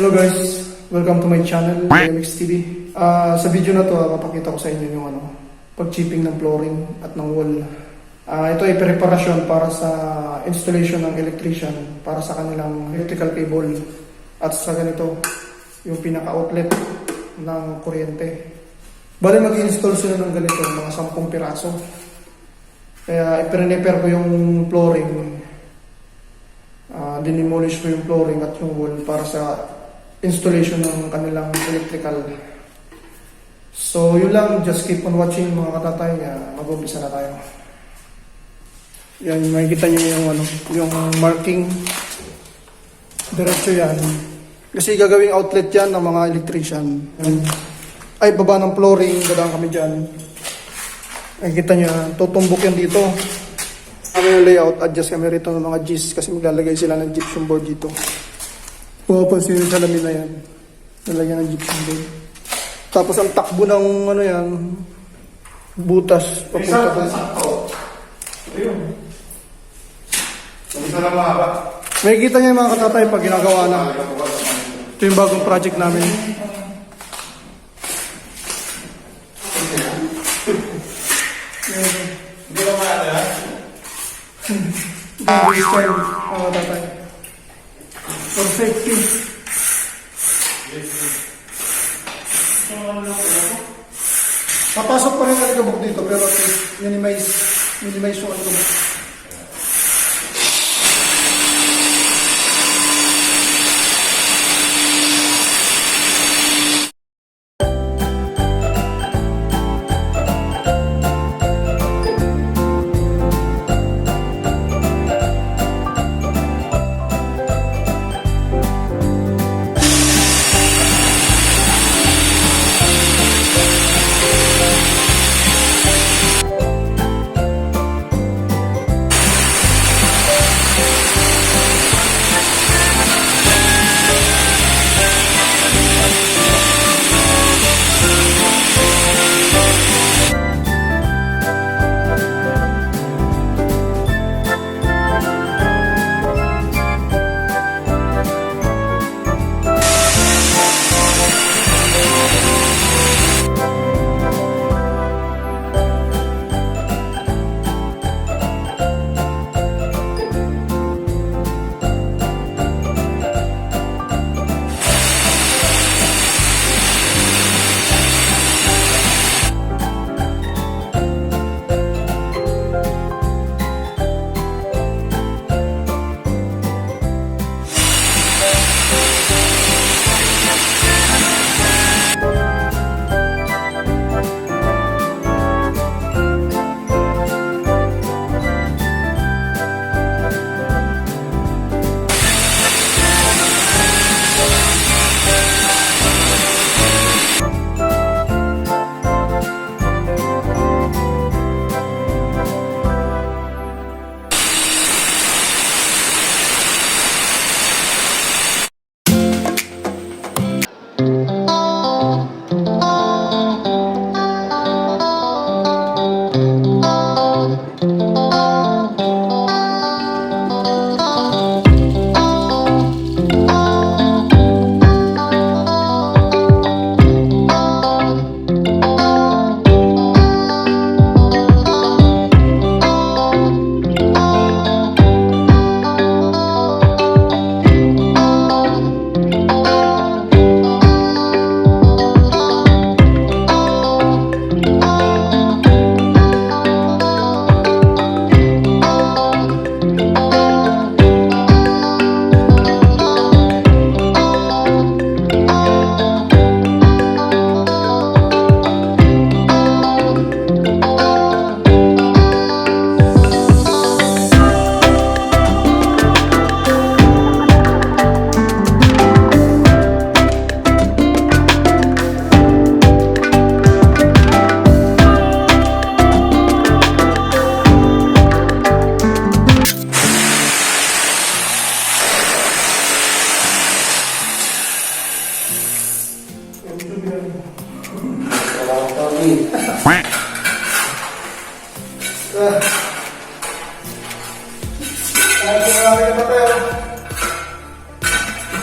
Hello guys, welcome to my channel, MX TV. Sa video na to, mapakita ko sa inyo yung pag-chipping ng flooring at ng wall. Ito ay preparasyon para sa installation ng electrician para sa kanilang electrical cable at sa ganito yung pinaka-outlet ng kuryente. Bali mag-install sila ng ganito, mga 10 piraso. Kaya i-prepare ko yung flooring. Dinimolish ko yung flooring at yung wall para sa installation ng kanilang electrical. So yun lang, just keep on watching mga katatay. Mag-umpisa na tayo. Yan, makikita nyo yung marking. Diretso yan. Kasi gagawing outlet yan ng mga electrician. Yan. Ay, baba ng flooring, dadaan kami dyan. Makikita nyo, tutumbok yan dito. Kami yung layout, adjust kami rito ng mga Gs kasi maglalagay sila ng gypsum board dito. Pumapansin yung salamin na yan. Nalagyan ng gypsum board. Tapos ang takbo ng butas. Papunta ko. Ayun. Isa na mahaba. Makikita niyo yung mga katatay pag ginagawa na. Ito yung bagong project namin. Hindi ka mahaba yan? Baby style, mga katatay. For safety. Papasok pa rin ang alikabok dito pero at least minimize yung alikabok.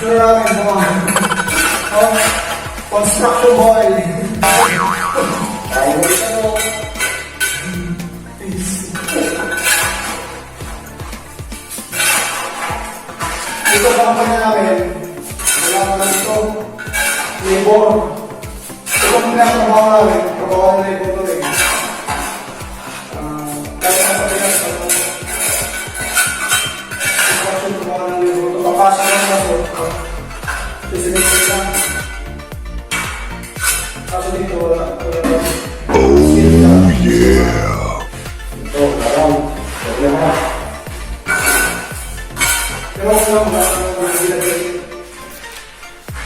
Picture namin, Oh, construction boy. Tayo ito. Ito ang kampanya namin. Wala ko na ito. Labor. Ito ang pinakatrabaho namin. Trabaho na labor to rin. Kaya na sa pinas. Construction trabaho ng labor. Papasok na naso. Sisinipin lang. Kaso dito wala. Oh yeah. Ito, around. Problema.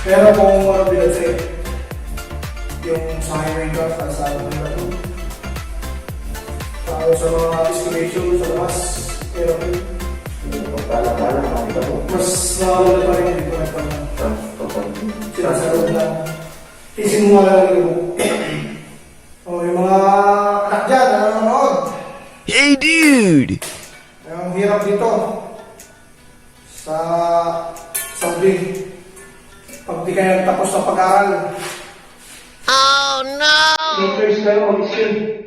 Pero kung binagay yung sa highway car, sa tayo sa mga escalation sa labas, pero mas nawala pa rin dito at sinasarod lang. Ising mo lang yung o yung mga anak dyan na nanonood. Hey dude! Ang hirap dito sa Saudi. Pag di kayo tapos sa pag-aaral. Oh no! Interest kayo mag-skill.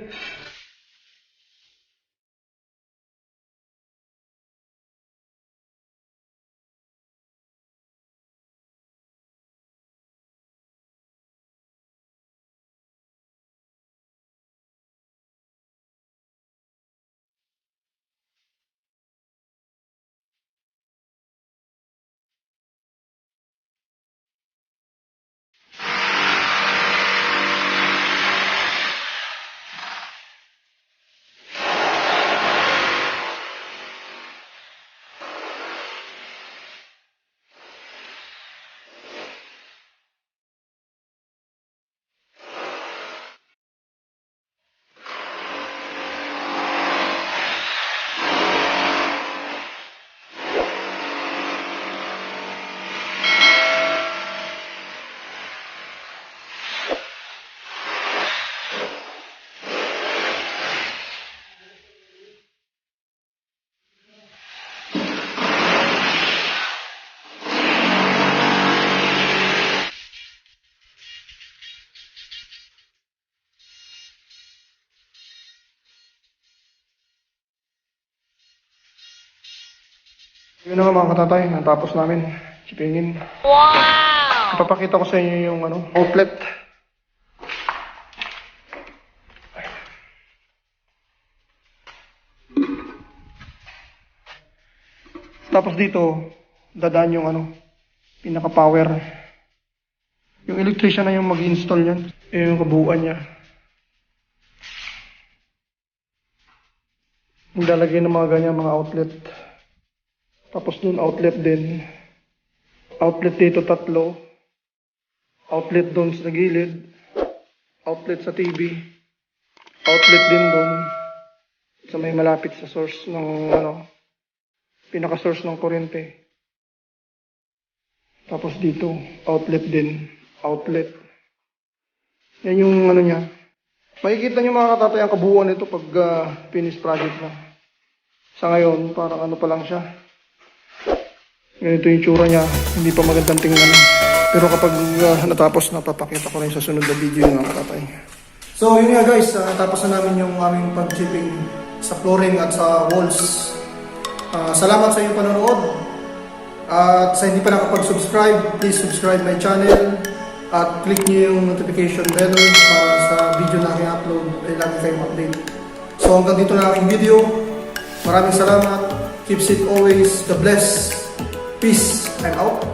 Yun na nga mga katatay, natapos namin chipingin. Wow! Ipapakita ko sa inyo yung outlet. Tapos dito, dadaan yung pinaka-power. Yung electrician na yung mag-install yan. Yung kabuuan niya. Nilalagay ng mga ganyan mga outlet. Tapos dun outlet din. Outlet dito 3. Outlet dun sa gilid. Outlet sa TV. Outlet din dun. Sa may malapit sa source ng pinaka-source ng kuryente. Tapos dito, outlet din. Outlet. Yan yung niya. Makikita nyo mga katatay ang kabuuan nito pag finish project na. Sa ngayon, parang pa lang siya. Ganito yung tsura niya, hindi pa magandang tingnan. Pero kapag natapos, napapakita ko rin sa sunod na video ng mga katatay. So yun nga guys, natapos na namin yung aming pag-chipping sa flooring at sa walls. Salamat sa inyong panonood. At sa hindi pa nakapag-subscribe, please subscribe my channel. At click nyo yung notification bell para sa video na aking upload ay lagi kayong update. So hanggang dito na aking video. Maraming salamat. Keep safe always. God bless. Peace. I'm out.